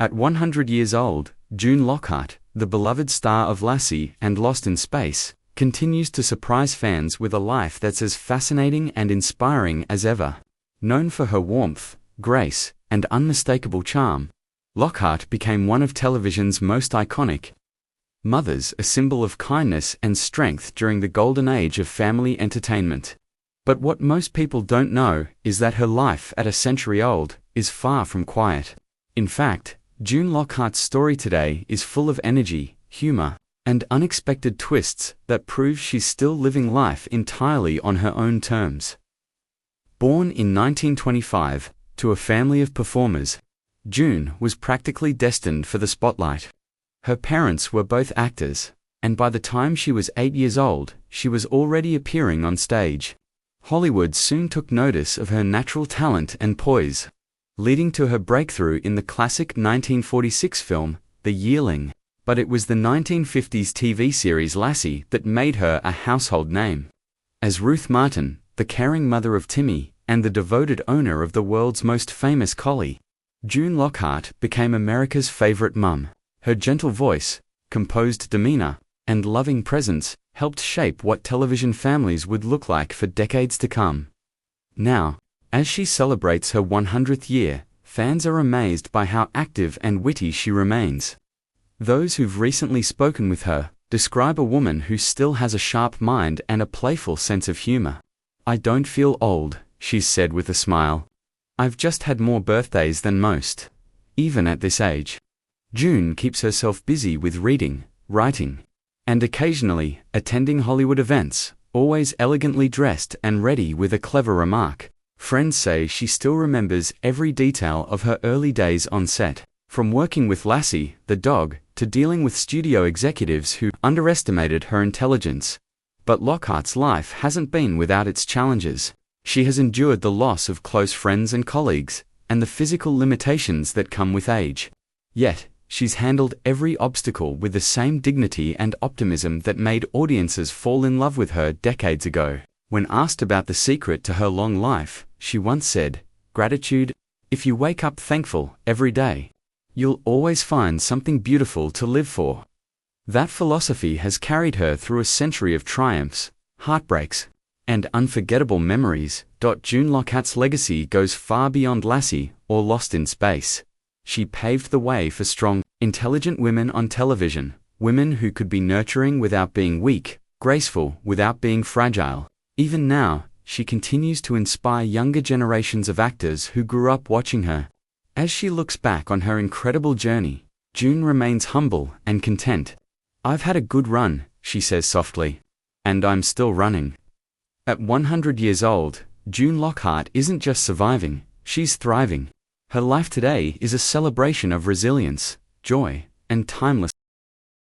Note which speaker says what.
Speaker 1: At 100 years old, June Lockhart, the beloved star of Lassie and Lost in Space, continues to surprise fans with a life that's as fascinating and inspiring as ever. Known for her warmth, grace, and unmistakable charm, Lockhart became one of television's most iconic mothers, a symbol of kindness and strength during the golden age of family entertainment. But what most people don't know is that her life, at a century old, is far from quiet. In fact, June Lockhart's story today is full of energy, humor, and unexpected twists that prove she's still living life entirely on her own terms. Born in 1925 to a family of performers, June was practically destined for the spotlight. Her parents were both actors, and by the time she was 8 years old, she was already appearing on stage. Hollywood soon took notice of her natural talent and poise, leading to her breakthrough in the classic 1946 film, The Yearling. But it was the 1950s TV series Lassie that made her a household name. As Ruth Martin, the caring mother of Timmy, and the devoted owner of the world's most famous collie, June Lockhart became America's favorite mum. Her gentle voice, composed demeanor, and loving presence helped shape what television families would look like for decades to come. Now, as she celebrates her 100th year, fans are amazed by how active and witty she remains. Those who've recently spoken with her describe a woman who still has a sharp mind and a playful sense of humor. "I don't feel old," she's said with a smile. "I've just had more birthdays than most, even at this age." June keeps herself busy with reading, writing, and occasionally attending Hollywood events, always elegantly dressed and ready with a clever remark. Friends say she still remembers every detail of her early days on set, from working with Lassie, the dog, to dealing with studio executives who underestimated her intelligence. But Lockhart's life hasn't been without its challenges. She has endured the loss of close friends and colleagues, and the physical limitations that come with age. Yet, she's handled every obstacle with the same dignity and optimism that made audiences fall in love with her decades ago. When asked about the secret to her long life, she once said, "Gratitude. If you wake up thankful every day, you'll always find something beautiful to live for." That philosophy has carried her through a century of triumphs, heartbreaks, and unforgettable memories. June Lockhart's legacy goes far beyond Lassie or Lost in Space. She paved the way for strong, intelligent women on television, women who could be nurturing without being weak, graceful without being fragile. Even now, she continues to inspire younger generations of actors who grew up watching her. As she looks back on her incredible journey, June remains humble and content. "I've had a good run," she says softly, "and I'm still running." At 100 years old, June Lockhart isn't just surviving, she's thriving. Her life today is a celebration of resilience, joy, and timeless